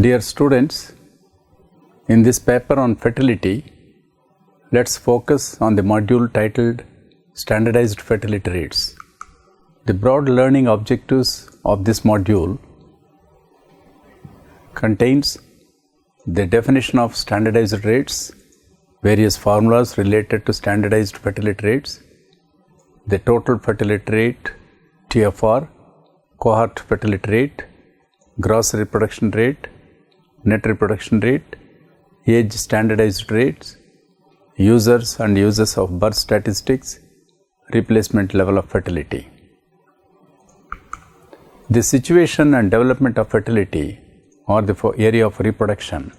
Dear students, in this paper on fertility, let's focus on the module titled Standardized Fertility Rates. The broad learning objectives of this module contains the definition of standardized rates, various formulas related to standardized fertility rates, the total fertility rate, TFR, cohort fertility rate, gross reproduction rate, net reproduction rate, age standardized rates, users and uses of birth statistics, replacement level of fertility. The situation and development of fertility or the area of reproduction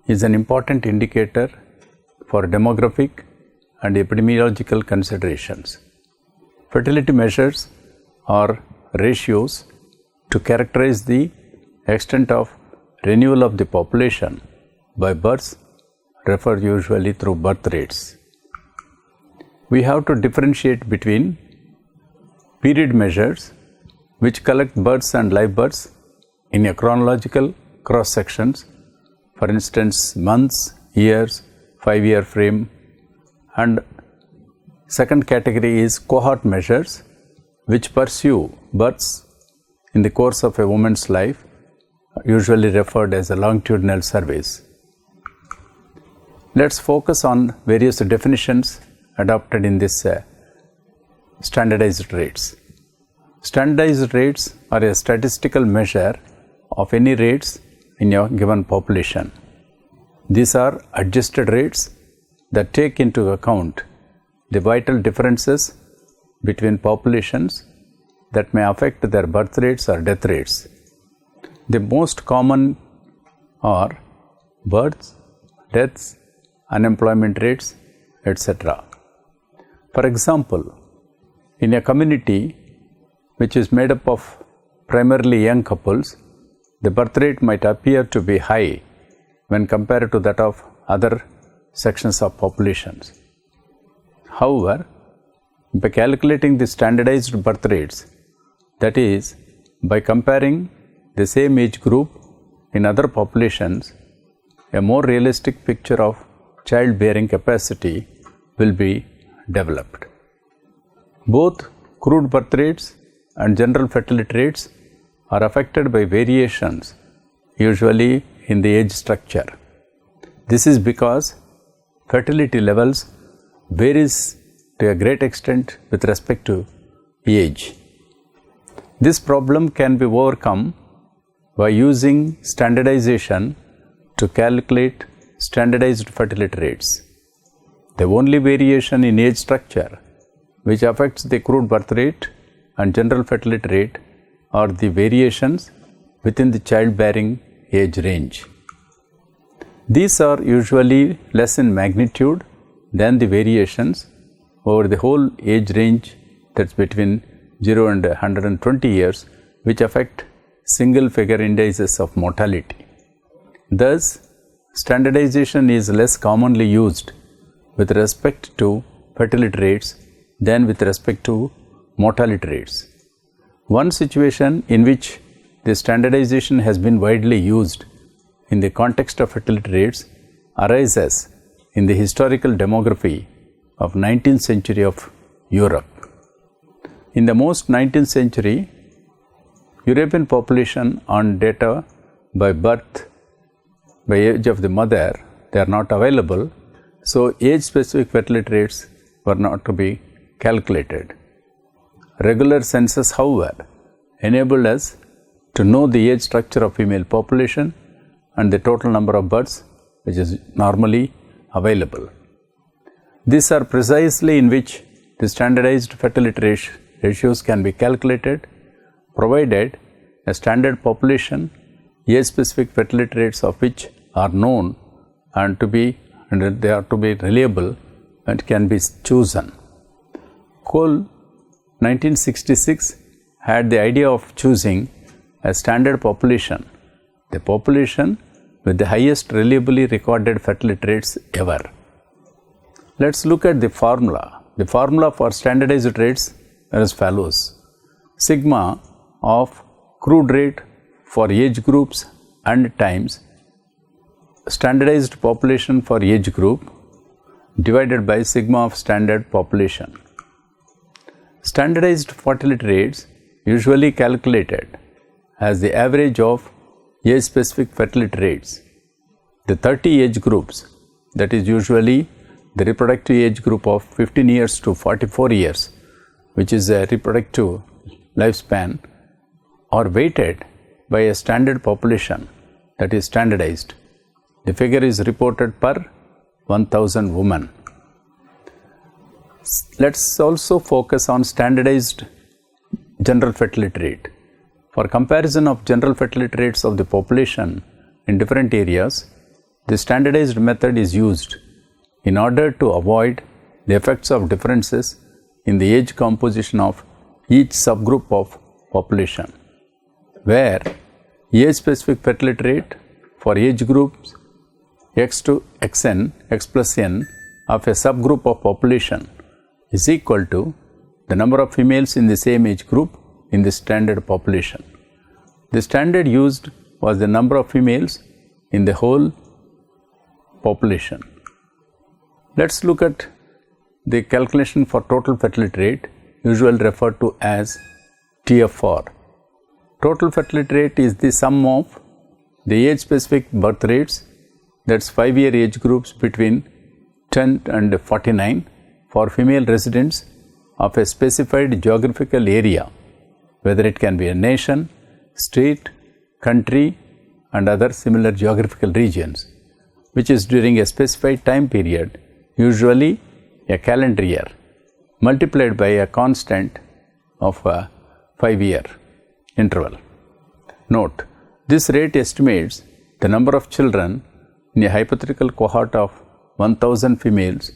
is an important indicator for demographic and epidemiological considerations. Fertility measures are ratios to characterize the extent of renewal of the population by births, referred usually through birth rates. We have to differentiate between period measures which collect births and live births in a chronological cross sections, for instance months, years, 5-year frame, and second category is cohort measures which pursue births in the course of a woman's life, usually referred as a longitudinal surveys. Let's focus on various definitions adopted in this standardized rates. Standardized rates are a statistical measure of any rates in a given population. These are adjusted rates that take into account the vital differences between populations that may affect their birth rates or death rates. The most common are births, deaths, unemployment rates, etc. For example, in a community which is made up of primarily young couples, the birth rate might appear to be high when compared to that of other sections of populations. However, by calculating the standardized birth rates, that is, by comparing the same age group in other populations, a more realistic picture of childbearing capacity will be developed. Both crude birth rates and general fertility rates are affected by variations, usually in the age structure. This is because fertility levels varies to a great extent with respect to age. This problem can be overcome by using standardization to calculate standardized fertility rates. The only variation in age structure which affects the crude birth rate and general fertility rate are the variations within the childbearing age range. These are usually less in magnitude than the variations over the whole age range, that's between 0 and 120 years, which affect single figure indices of mortality. Thus, standardization is less commonly used with respect to fertility rates than with respect to mortality rates. One situation in which the standardization has been widely used in the context of fertility rates arises in the historical demography of 19th century of Europe. In the most 19th century, European population on data by birth, by age of the mother, they are not available, so age-specific fertility rates were not to be calculated. Regular census, however, enabled us to know the age structure of female population and the total number of births which is normally available. These are precisely in which the standardized fertility ratios can be calculated, provided a standard population, age-specific fertility rates of which are known and they are to be reliable and can be chosen. Cole 1966 had the idea of choosing a standard population, the population with the highest reliably recorded fertility rates ever. Let's look at the formula. The formula for standardized rates are as follows. Sigma of crude rate for age groups and times standardized population for age group divided by sigma of standard population. Standardized fertility rates usually calculated as the average of age-specific fertility rates. The 30 age groups, that is usually the reproductive age group of 15 years to 44 years, which is a reproductive lifespan, are weighted by a standard population that is standardized. The figure is reported per 1000 women. Let's also focus on standardized general fertility rate. For comparison of general fertility rates of the population in different areas, the standardized method is used in order to avoid the effects of differences in the age composition of each subgroup of population, where age-specific fertility rate for age groups x to xn, x plus n of a subgroup of population is equal to the number of females in the same age group in the standard population. The standard used was the number of females in the whole population. Let's look at the calculation for total fertility rate, usually referred to as TFR. Total fertility rate is the sum of the age-specific birth rates, that's 5-year age groups between 10 and 49 for female residents of a specified geographical area, whether it can be a nation, state, country, and other similar geographical regions, which is during a specified time period, usually a calendar year, multiplied by a constant of a 5-year interval. Note, this rate estimates the number of children in a hypothetical cohort of 1000 females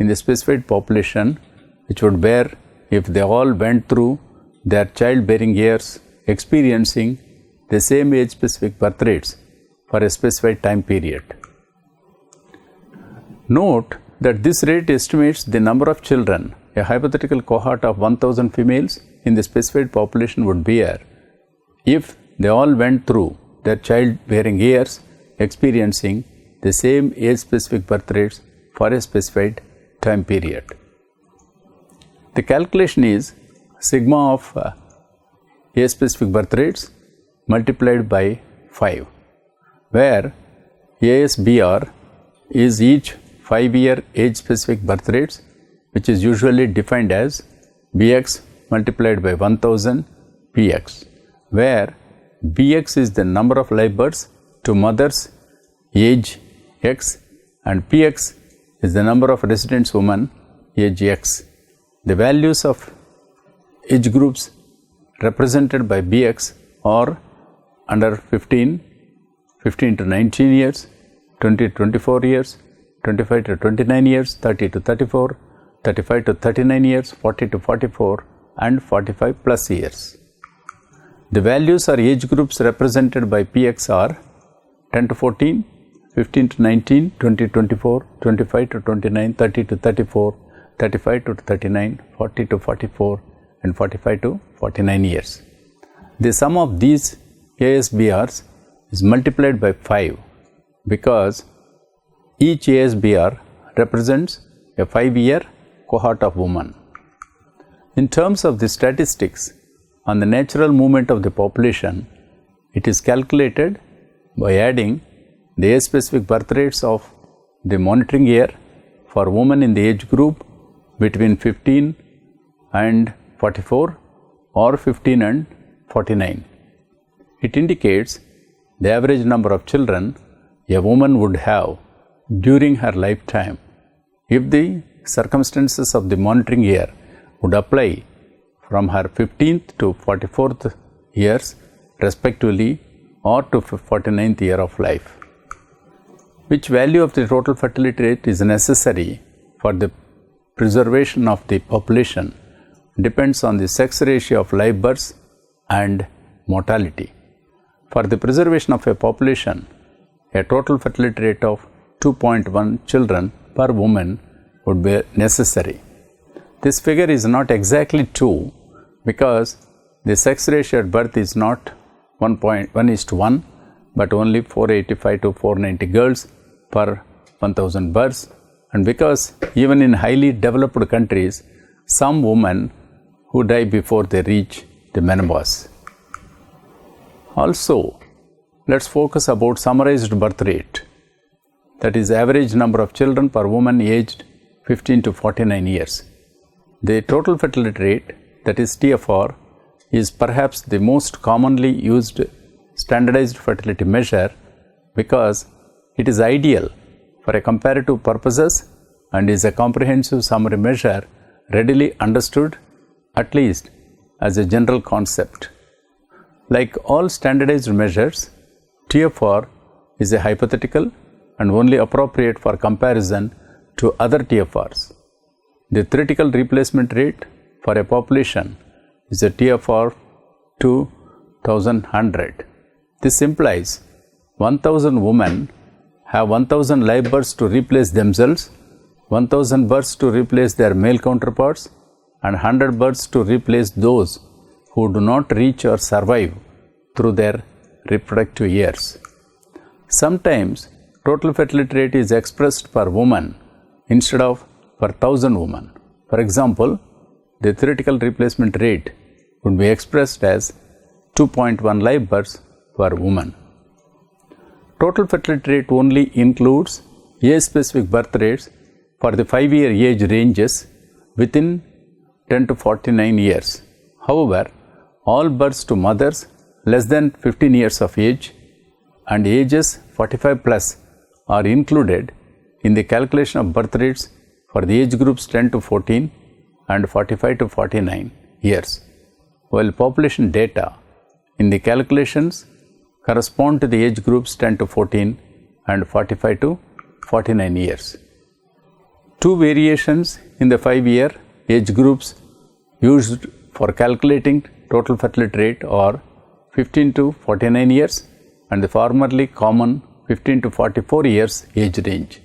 in the specified population, which would bear if they all went through their childbearing years experiencing the same age-specific birth rates for a specified time period. Note that this rate estimates the number of children a hypothetical cohort of 1000 females in the specified population would bear if they all went through their childbearing years experiencing the same age-specific birth rates for a specified time period. The calculation is sigma of age-specific birth rates multiplied by 5, where ASBR is each 5-year age-specific birth rates, which is usually defined as BX multiplied by 1000 PX, where BX is the number of live births to mothers age X and PX is the number of residence women age X. The values of age groups represented by BX are under 15 to 19 years, 20 to 24 years, 25 to 29 years, 30 to 34, 35 to 39 years, 40 to 44 and 45 plus years. The values or age groups represented by PX are 10 to 14, 15 to 19, 20 to 24, 25 to 29, 30 to 34, 35 to 39, 40 to 44 and 45 to 49 years. The sum of these ASBRs is multiplied by 5 because each ASBR represents a 5-year cohort of women. In terms of the statistics on the natural movement of the population, it is calculated by adding the age-specific birth rates of the monitoring year for women in the age group between 15 and 44 or 15 and 49. It indicates the average number of children a woman would have during her lifetime if the circumstances of the monitoring year would apply from her 15th to 44th years respectively or to 49th year of life. Which value of the total fertility rate is necessary for the preservation of the population depends on the sex ratio of live births and mortality. For the preservation of a population, a total fertility rate of 2.1 children per woman would be necessary. This figure is not exactly 2 because the sex ratio at birth is not 1:1, but only 485 to 490 girls per 1000 births. And because even in highly developed countries, some women who die before they reach the menopause. Also, let's focus about summarized birth rate. That is average number of children per woman aged 15 to 49 years. The total fertility rate, that is TFR, is perhaps the most commonly used standardized fertility measure because it is ideal for a comparative purposes and is a comprehensive summary measure readily understood, at least as a general concept. Like all standardized measures, TFR is a hypothetical and only appropriate for comparison to other TFRs. The theoretical replacement rate for a population is a TFR 2100. This implies 1000 women have 1000 live births to replace themselves, 1000 births to replace their male counterparts, and 100 births to replace those who do not reach or survive through their reproductive years. Sometimes total fertility rate is expressed per woman instead of per 1000 women. For example, the theoretical replacement rate would be expressed as 2.1 live births per woman. Total fertility rate only includes age-specific birth rates for the 5-year age ranges within 10 to 49 years. However, all births to mothers less than 15 years of age and ages 45 plus are included in the calculation of birth rates for the age groups 10 to 14 and 45 to 49 years, while population data in the calculations correspond to the age groups 10 to 14 and 45 to 49 years. Two variations in the 5-year age groups used for calculating total fertility rate are 15 to 49 years and the formerly common 15 to 44 years age range.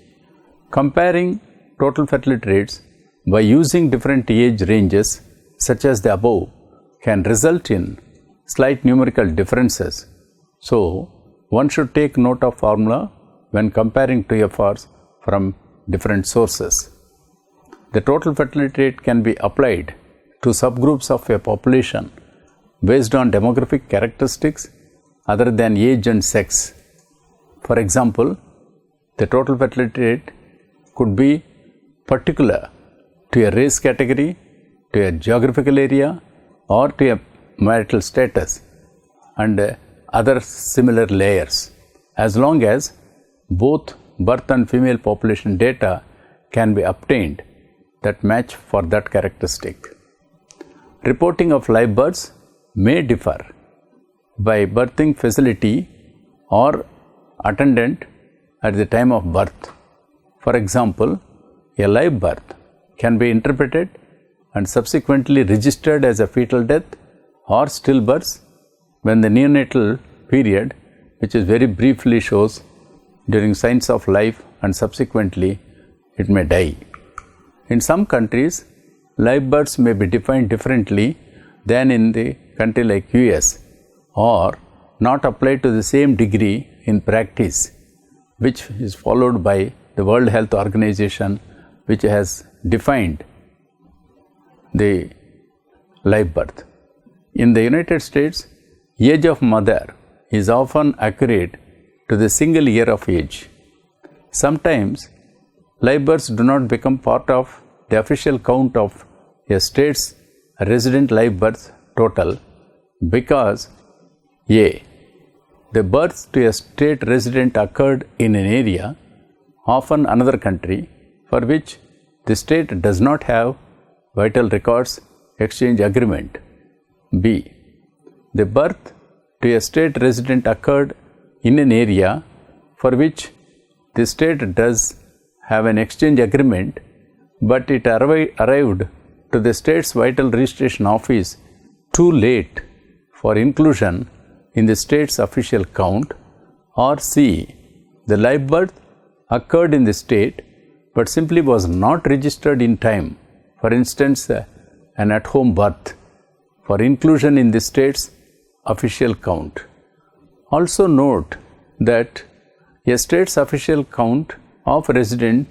Comparing total fertility rates by using different age ranges such as the above can result in slight numerical differences. So, one should take note of formula when comparing TFRs from different sources. The total fertility rate can be applied to subgroups of a population based on demographic characteristics other than age and sex. For example, the total fertility rate could be particular to a race category, to a geographical area, or to a marital status and other similar layers, as long as both birth and female population data can be obtained that match for that characteristic. Reporting of live births may differ by birthing facility or attendant at the time of birth. For example, a live birth can be interpreted and subsequently registered as a fetal death or stillbirth when the neonatal period, which is very briefly shows during signs of life and subsequently it may die. In some countries, live births may be defined differently than in the country like US or not applied to the same degree in practice, which is followed by the World Health Organization, which has defined the live birth. In the United States, age of mother is often accurate to the single year of age. Sometimes live births do not become part of the official count of a state's resident live birth total because A. The birth to a state resident occurred in an area, often another country, for which the state does not have vital records exchange agreement. B. The birth to a state resident occurred in an area for which the state does have an exchange agreement, but it arrived to the state's vital registration office too late for inclusion in the state's official count. Or C. The live birth occurred in the state but simply was not registered in time, for instance an at-home birth, for inclusion in the state's official count. Also note that a state's official count of resident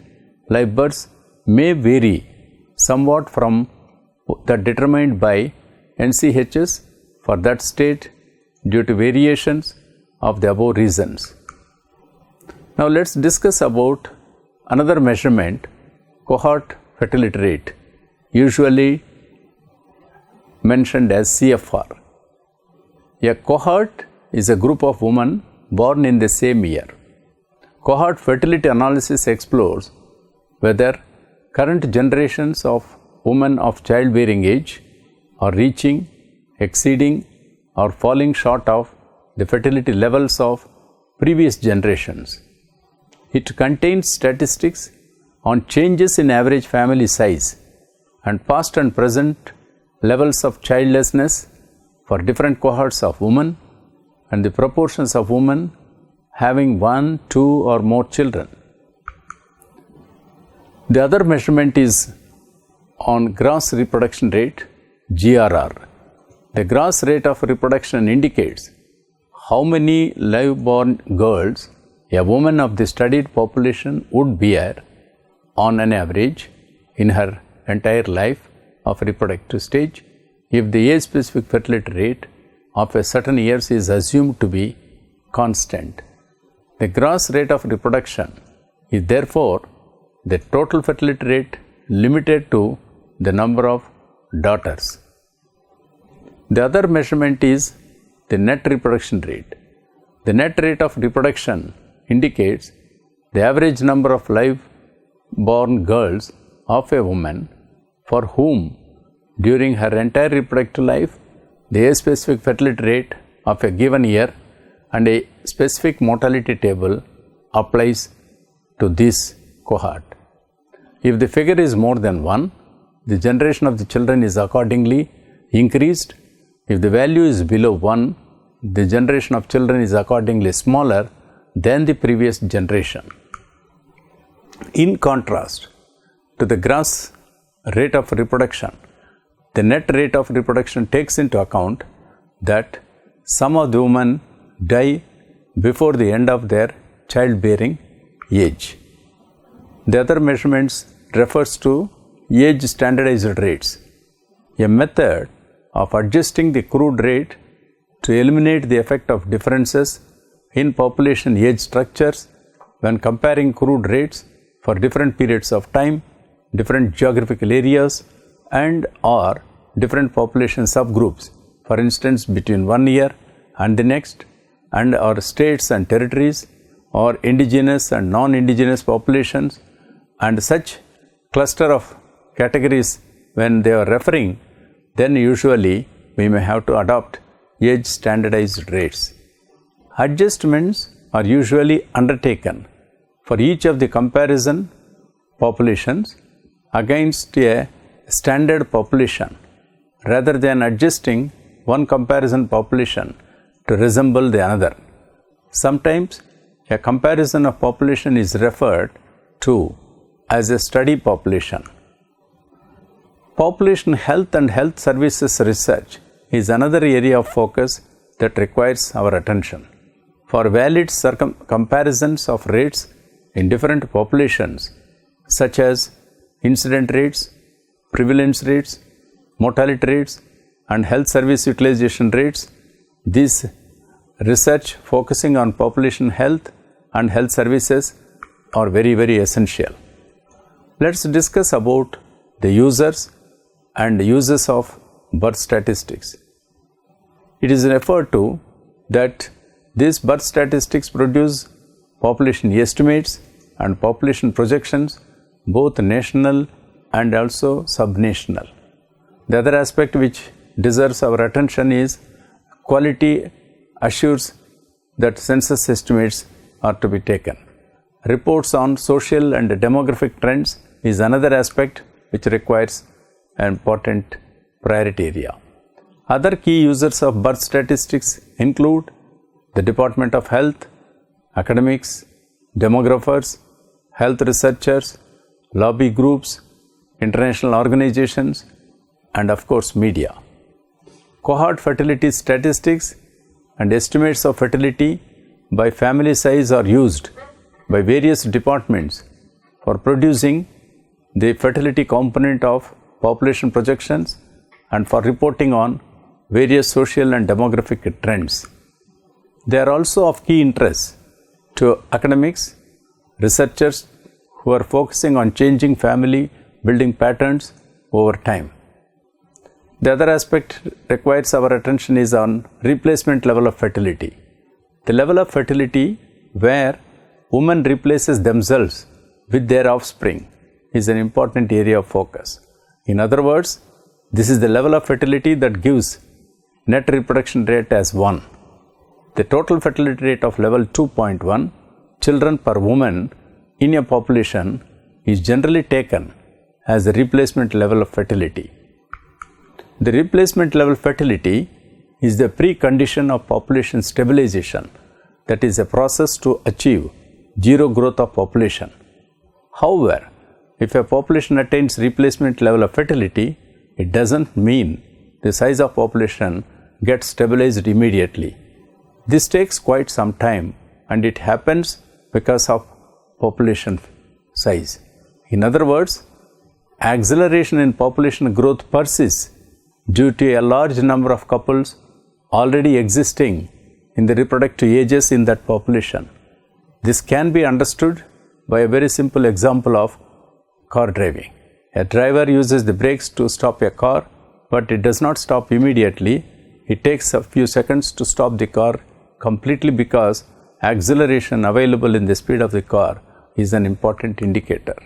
live births may vary somewhat from that determined by NCHS for that state due to variations of the above reasons. Now let's discuss about another measurement, cohort fertility rate, usually mentioned as CFR. A cohort is a group of women born in the same year. Cohort fertility analysis explores whether current generations of women of childbearing age are reaching, exceeding, or falling short of the fertility levels of previous generations. It contains statistics on changes in average family size and past and present levels of childlessness for different cohorts of women and the proportions of women having 1, 2 or more children. The other measurement is on gross reproduction rate, GRR. The gross rate of reproduction indicates how many live-born girls a woman of the studied population would bear on an average in her entire life of reproductive stage if the age-specific fertility rate of a certain years is assumed to be constant. The gross rate of reproduction is therefore the total fertility rate limited to the number of daughters. The other measurement is the net reproduction rate. The net rate of reproduction indicates the average number of live-born girls of a woman for whom during her entire reproductive life the age-specific fertility rate of a given year and a specific mortality table applies to this cohort. If the figure is more than 1, the generation of the children is accordingly increased. If the value is below 1, the generation of children is accordingly smaller than the previous generation. In contrast to the gross rate of reproduction, the net rate of reproduction takes into account that some of the women die before the end of their childbearing age. The other measurements refers to age standardized rates, a method of adjusting the crude rate to eliminate the effect of differences in population age structures when comparing crude rates for different periods of time, different geographical areas and or different population subgroups, for instance between 1 year and the next, and or states and territories or indigenous and non-indigenous populations, and such cluster of categories when they are referring, then usually we may have to adopt age standardized rates. Adjustments are usually undertaken for each of the comparison populations against a standard population rather than adjusting one comparison population to resemble the another. Sometimes a comparison of population is referred to as a study population. Population health and health services research is another area of focus that requires our attention. For valid comparisons of rates in different populations such as incident rates, prevalence rates, mortality rates and health service utilization rates, this research focusing on population health and health services are very essential. Let's discuss about the users and uses of birth statistics. It is referred to that these birth statistics produce population estimates and population projections, both national and also subnational. The other aspect which deserves our attention is quality assures that census estimates are to be taken. Reports on social and demographic trends is another aspect which requires an important priority area. Other key users of birth statistics include the Department of Health, academics, demographers, health researchers, lobby groups, international organizations, and of course media. Cohort fertility statistics and estimates of fertility by family size are used by various departments for producing the fertility component of population projections and for reporting on various social and demographic trends. They are also of key interest to academics, researchers who are focusing on changing family building patterns over time. The other aspect requires our attention is on replacement level of fertility. The level of fertility where women replaces themselves with their offspring is an important area of focus. In other words, this is the level of fertility that gives net reproduction rate as 1. The total fertility rate of level 2.1, children per woman in a population, is generally taken as the replacement level of fertility. The replacement level fertility is the precondition of population stabilization, that is a process to achieve zero growth of population. However, if a population attains replacement level of fertility, it doesn't mean the size of population gets stabilized immediately. This takes quite some time and it happens because of population size. In other words, acceleration in population growth persists due to a large number of couples already existing in the reproductive ages in that population. This can be understood by a very simple example of car driving. A driver uses the brakes to stop a car, but it does not stop immediately. It takes a few seconds to stop the car completely because acceleration available in the speed of the car is an important indicator.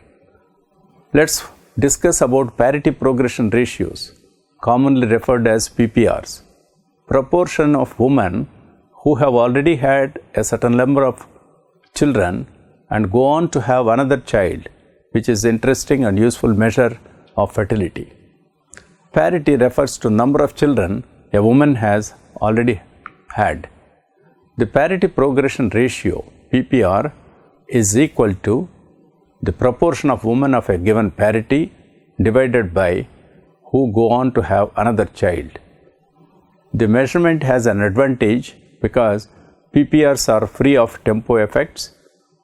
Let's discuss about parity progression ratios, commonly referred as PPRs. Proportion of women who have already had a certain number of children and go on to have another child, which is interesting and useful measure of fertility. Parity refers to number of children a woman has already had. The parity progression ratio, PPR, is equal to the proportion of women of a given parity divided by who go on to have another child. The measurement has an advantage because PPRs are free of tempo effects,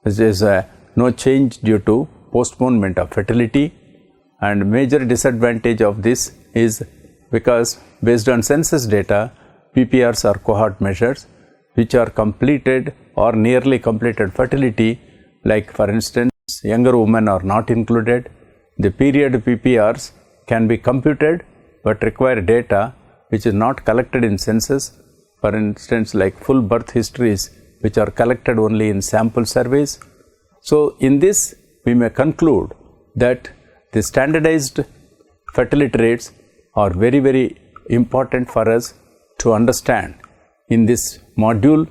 which is no change due to postponement of fertility, and major disadvantage of this is because based on census data, PPRs are cohort measures which are completed or nearly completed fertility, like for instance younger women are not included. The period PPRs can be computed but require data which is not collected in census, for instance like full birth histories which are collected only in sample surveys. So in this we may conclude that the standardized fertility rates are very, very important for us to understand. In this module,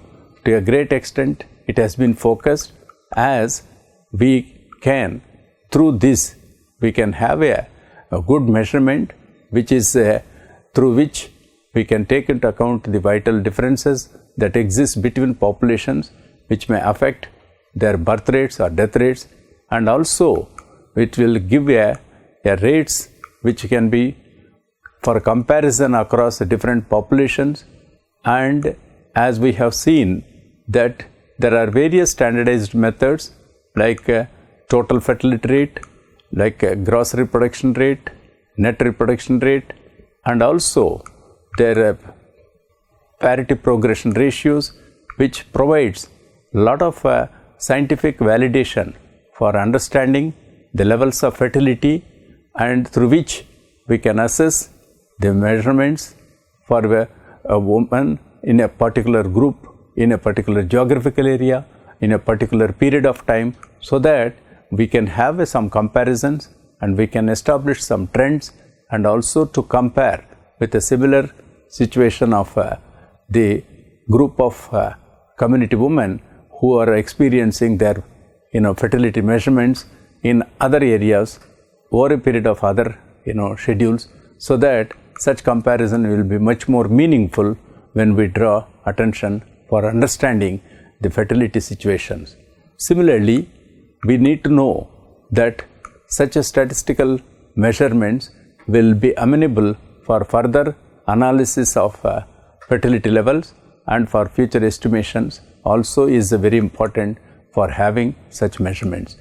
to a great extent, it has been focused as we can, through this, we can have a good measurement which is through which we can take into account the vital differences that exist between populations which may affect their birth rates or death rates, and also it will give a rates which can be for comparison across different populations. And as we have seen that there are various standardized methods like total fertility rate, like gross reproduction rate, net reproduction rate, and also there are parity progression ratios which provides a lot of scientific validation for understanding the levels of fertility, and through which we can assess the measurements for a woman in a particular group, in a particular geographical area, in a particular period of time, so that we can have some comparisons and we can establish some trends, and also to compare with a similar situation of the group of community women who are experiencing their fertility measurements in other areas over a period of other schedules, so that such comparison will be much more meaningful when we draw attention for understanding the fertility situations. Similarly, we need to know that such a statistical measurements will be amenable for further analysis of fertility levels and for future estimations also is very important for having such measurements.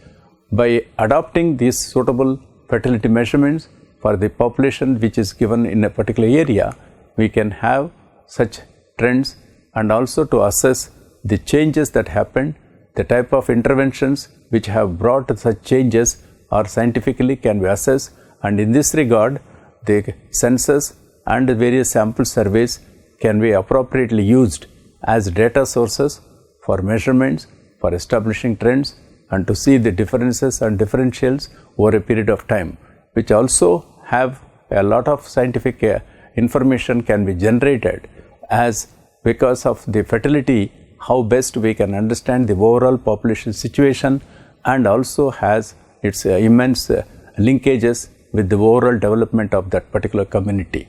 By adopting these suitable fertility measurements for the population which is given in a particular area, we can have such trends and also to assess the changes that happened, the type of interventions which have brought such changes or scientifically can be assessed, and in this regard the census and the various sample surveys can be appropriately used as data sources for measurements, for establishing trends and to see the differences and differentials over a period of time, which also have a lot of scientific information can be generated as because of the fertility, how best we can understand the overall population situation and also has its immense linkages with the overall development of that particular community.